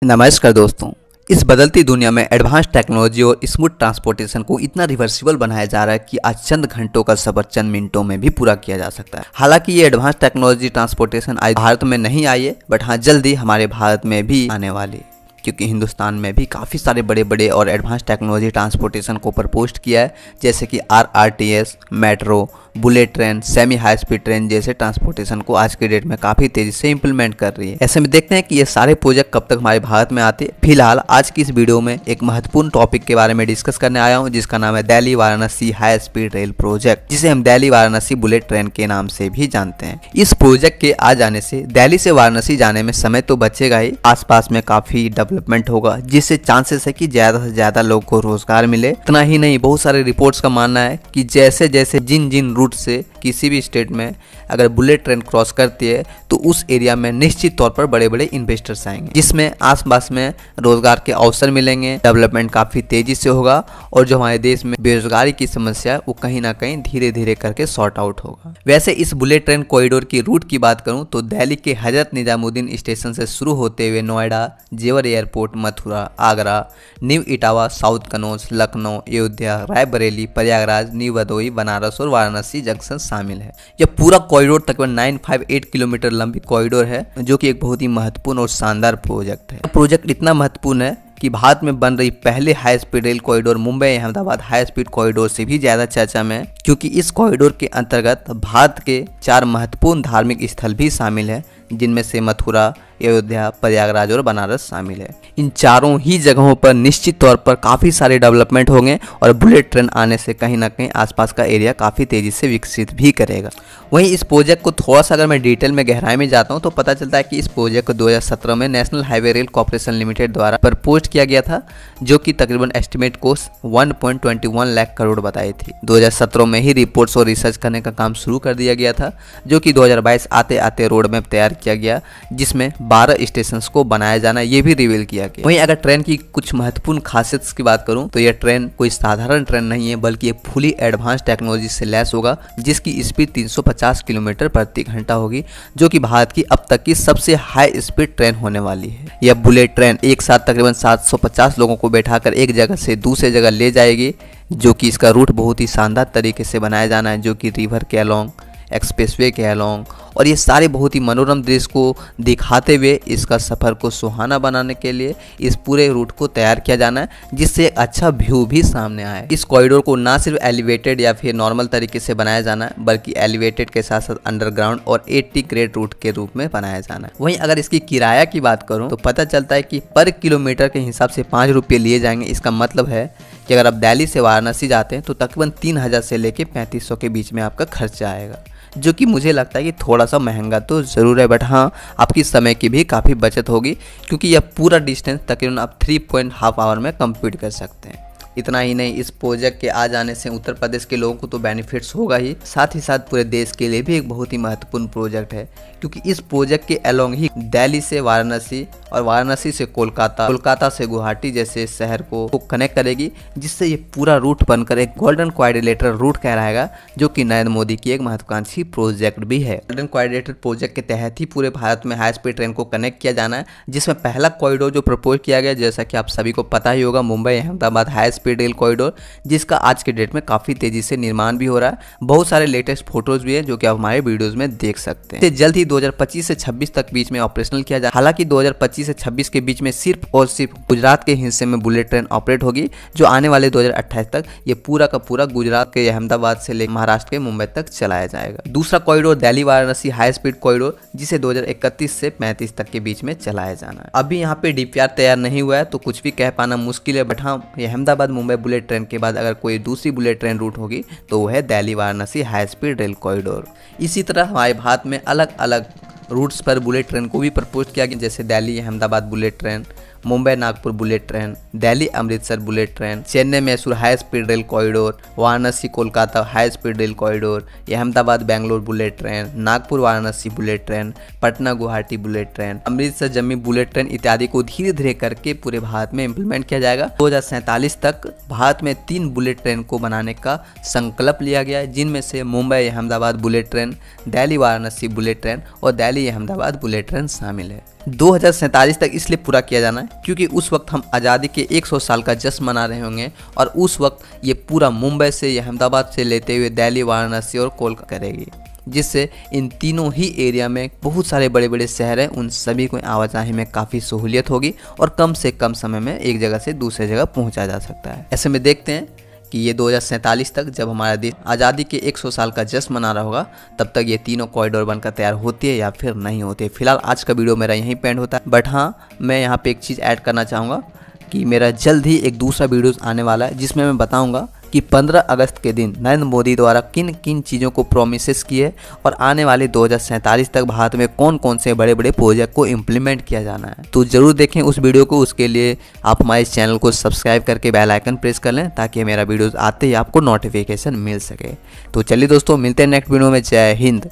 नमस्कार दोस्तों। इस बदलती दुनिया में एडवांस टेक्नोलॉजी और स्मूथ ट्रांसपोर्टेशन को इतना रिवर्सिबल बनाया जा रहा है कि आज चंद घंटों का सफर चंद मिनटों में भी पूरा किया जा सकता है। हालांकि ये एडवांस टेक्नोलॉजी ट्रांसपोर्टेशन आज भारत में नहीं आई है, बट हाँ जल्दी हमारे भारत में भी आने वाली है, क्योंकि हिंदुस्तान में भी काफ़ी सारे बड़े बड़े और एडवांस टेक्नोलॉजी ट्रांसपोर्टेशन को प्रपोज किया है, जैसे कि RRTS, metro, bullet train, semi high speed train जैसे ट्रांसपोर्टेशन को आज के डेट में काफ़ी तेज़ी से इंप्लीमेंट कर रही है। ऐसे में देखते हैं कि ये सारे प्रोजेक्ट कब तक हमारे भारत में आते हैं। फिलहाल आज की इस वीडियो में एक महत्वपूर्ण टॉपिक के बारे में डिस्कस करने आया हूँ, जिसका नाम है Delhi Varanasi high speed rail project, जिसे हम दिल्ली वाराणसी बुलेट ट्रेन के नाम से भी जानते हैं। इस प्रोजेक्ट के आ जाने से दिल्ली से वाराणसी जाने में समय तो बचेगा ही, आसपास में काफ़ी डेवलपमेंट होगा, जिससे चांसेस है कि ज़्यादा से ज़्यादा लोगों को रोजगार मिले। इतना ही नहीं, बहुत सारे रिपोर्ट्स का मानना है कि जैसे जैसे जिन रूट से किसी भी स्टेट में अगर बुलेट ट्रेन क्रॉस करती है तो उस एरिया में निश्चित तौर पर बड़े बड़े इन्वेस्टर्स आएंगे, जिसमें आसपास में रोजगार के अवसर मिलेंगे, डेवलपमेंट काफ़ी तेजी से होगा और जो हमारे देश में बेरोजगारी की समस्या है वो कहीं ना कहीं धीरे धीरे करके सॉर्ट आउट होगा। वैसे इस बुलेट ट्रेन कॉरिडोर की रूट की बात करूं तो दिल्ली के हजरत निजामुद्दीन स्टेशन से शुरू होते हुए नोएडा, जेवर airport, Mathura, Agra, new Etawah, south Kannauj, Lucknow, Ayodhya, Raebareli, Prayagraj, new Bhadohi, Banaras और वाराणसी जंक्शन शामिल है। यह पूरा कॉरिडोर तकरीबन 958 किलोमीटर लंबी कॉरिडोर है, जो कि एक बहुत ही महत्वपूर्ण और शानदार प्रोजेक्ट है। प्रोजेक्ट इतना महत्वपूर्ण है कि भारत में बन रही पहले high speed rail corridor Mumbai Ahmedabad high speed corridor से भी ज़्यादा चर्चा में है, क्योंकि इस कॉरिडोर के अंतर्गत भारत के 4 महत्वपूर्ण धार्मिक स्थल भी शामिल है, जिनमें से मथुरा, अयोध्या, प्रयागराज और बनारस शामिल है। इन चारों ही जगहों पर निश्चित तौर पर काफ़ी सारे डेवलपमेंट होंगे और बुलेट ट्रेन आने से कहीं ना कहीं आसपास का एरिया काफ़ी तेज़ी से विकसित भी करेगा। वहीं इस प्रोजेक्ट को थोड़ा सा अगर मैं डिटेल में गहराई में जाता हूं तो पता चलता है कि इस प्रोजेक्ट को 2017 में national highway rail corporation limited द्वारा प्रपोज किया गया था, जो कि तकरीबन एस्टिमेट कॉस्ट 1.21 लाख करोड़ बताई थी। 2017 में ही रिपोर्ट्स और रिसर्च करने का काम शुरू कर दिया गया था, जो कि 2022 आते आते रोड मैप तैयार किया गया, जिसमें 12 स्टेशन को बनाया जाना ये भी रिवील किया गया। वहीं अगर ट्रेन की कुछ महत्वपूर्ण खासियत की बात करूं तो यह ट्रेन कोई साधारण ट्रेन नहीं है, बल्कि एक फुली एडवांस टेक्नोलॉजी से लैस होगा, जिसकी स्पीड 350 किलोमीटर प्रति घंटा होगी, जो कि भारत की अब तक की सबसे हाई स्पीड ट्रेन होने वाली है। यह बुलेट ट्रेन एक साथ तकरीबन 750 लोगों को बैठाकर एक जगह से दूसरे जगह ले जाएगी, जो कि इसका रूट बहुत ही शानदार तरीके से बनाया जाना है, जो कि रिवर के अलोंग, एक्सप्रेसवे के अलोंग, और ये सारे बहुत ही मनोरम दृश्य को दिखाते हुए इसका सफ़र को सुहाना बनाने के लिए इस पूरे रूट को तैयार किया जाना है, जिससे एक अच्छा व्यू भी सामने आए। इस कॉरिडोर को ना सिर्फ एलिवेटेड या फिर नॉर्मल तरीके से बनाया जाना है, बल्कि एलिवेटेड के साथ साथ अंडरग्राउंड और 80 ग्रेड रूट के रूप में बनाया जाना है। वहीं अगर इसकी किराया की बात करूँ तो पता चलता है कि पर किलोमीटर के हिसाब से 5 रुपये लिए जाएंगे। इसका मतलब है कि अगर आप दिल्ली से वाराणसी जाते हैं तो तकरीबन 3000 से लेकर 3500 के बीच में आपका खर्चा आएगा, जो कि मुझे लगता है कि थोड़ा सा महंगा तो ज़रूर है, बट हाँ आपकी समय की भी काफ़ी बचत होगी, क्योंकि यह पूरा डिस्टेंस तकरीबन आप 3.5 आवर में कंप्लीट कर सकते हैं। इतना ही नहीं, इस प्रोजेक्ट के आ जाने से उत्तर प्रदेश के लोगों को तो बेनिफिट्स होगा ही, साथ ही साथ पूरे देश के लिए भी एक बहुत ही महत्वपूर्ण प्रोजेक्ट है, क्योंकि इस प्रोजेक्ट के अलोंग ही दिल्ली से वाराणसी और वाराणसी से कोलकाता, कोलकाता से गुवाहाटी जैसे शहर को कनेक्ट करेगी, जिससे ये पूरा रूट बनकर एक गोल्डन क्वाड्रिलेटरल रूट कहलाएगा, जो कि नरेंद्र मोदी की एक महत्वाकांक्षी प्रोजेक्ट भी है। गोल्डन क्वाड्रिलेटरल प्रोजेक्ट के तहत ही पूरे भारत में हाई स्पीड ट्रेन को कनेक्ट किया जाना है, जिसमें पहला कॉरिडोर जो प्रपोज किया गया, जैसा कि आप सभी को पता ही होगा, Mumbai Ahmedabad high speed rail corridor, जिसका आज के डेट में काफी तेजी से निर्माण भी हो रहा है। बहुत सारे लेटेस्ट फोटोज भी है, जो कि आप हमारे वीडियोस में देख सकते हैं। जल्द ही 2025 से 26 तक बीच में ऑपरेशनल किया जाए। हालांकि 2025 से 26 के बीच में सिर्फ और सिर्फ गुजरात के हिस्से में बुलेट ट्रेन ऑपरेट होगी, जो आने वाले 2028 तक ये पूरा का पूरा गुजरात के अहमदाबाद से लेकर महाराष्ट्र के मुंबई तक चलाया जाएगा। दूसरा corridor Delhi Varanasi high speed corridor, जिसे 2031 से 35 तक के बीच में चलाया जाना है। अभी यहाँ पे डीपीआर तैयार नहीं हुआ है, तो कुछ भी कह पाना मुश्किल है, बट हाँ अहमदाबाद मुंबई बुलेट ट्रेन के बाद अगर कोई दूसरी बुलेट ट्रेन रूट होगी तो वो है Delhi Varanasi high speed rail corridor. इसी तरह हमारे भारत में अलग अलग रूट्स पर बुलेट ट्रेन को भी प्रपोज किया गया, जैसे Delhi Ahmedabad bullet train, Mumbai Nagpur bullet train, Delhi Amritsar bullet train, Chennai Mysore high speed rail corridor, Varanasi Kolkata high speed rail corridor, Ahmedabad Bangalore bullet train, Nagpur Varanasi bullet train, Patna Guwahati bullet train, Amritsar Jammu bullet train इत्यादि को धीरे धीरे करके पूरे भारत में इम्प्लीमेंट किया जाएगा। 2047 तक भारत में 3 बुलेट ट्रेन को बनाने का संकल्प लिया गया है, जिनमें से Mumbai Ahmedabad bullet train, Delhi Varanasi bullet train और दिल्ली अहमदाबाद बुलेट ट्रेन शामिल है। 2047 तक इसलिए पूरा किया जाना है क्योंकि उस वक्त हम आज़ादी के 100 साल का जश्न मना रहे होंगे और उस वक्त ये पूरा मुंबई से अहमदाबाद से लेते हुए दिल्ली वाराणसी और कोलकाता करेगी, जिससे इन तीनों ही एरिया में बहुत सारे बड़े बड़े शहर हैं, उन सभी को आवाजाही में काफ़ी सहूलियत होगी और कम से कम समय में एक जगह से दूसरे जगह पहुंचा जा सकता है। ऐसे में देखते हैं कि ये 2047 तक जब हमारा देश आज़ादी के 100 साल का जश्न मना रहा होगा तब तक ये तीनों कॉरिडोर बनकर तैयार होती है या फिर नहीं होती है। फिलहाल आज का वीडियो मेरा यहीं पे एंड होता है, बट हाँ मैं यहाँ पे एक चीज़ ऐड करना चाहूँगा कि मेरा जल्द ही एक दूसरा वीडियो आने वाला है जिसमें मैं बताऊँगा कि 15 अगस्त के दिन नरेंद्र मोदी द्वारा किन किन चीज़ों को प्रोमिसेस किए और आने वाले 2047 तक भारत में कौन कौन से बड़े बड़े प्रोजेक्ट को इम्प्लीमेंट किया जाना है। तो ज़रूर देखें उस वीडियो को। उसके लिए आप हमारे इस चैनल को सब्सक्राइब करके बेल आइकन प्रेस कर लें ताकि मेरा वीडियोज़ आते ही आपको नोटिफिकेशन मिल सके। तो चलिए दोस्तों, मिलते हैं नेक्स्ट वीडियो में। जय हिंद।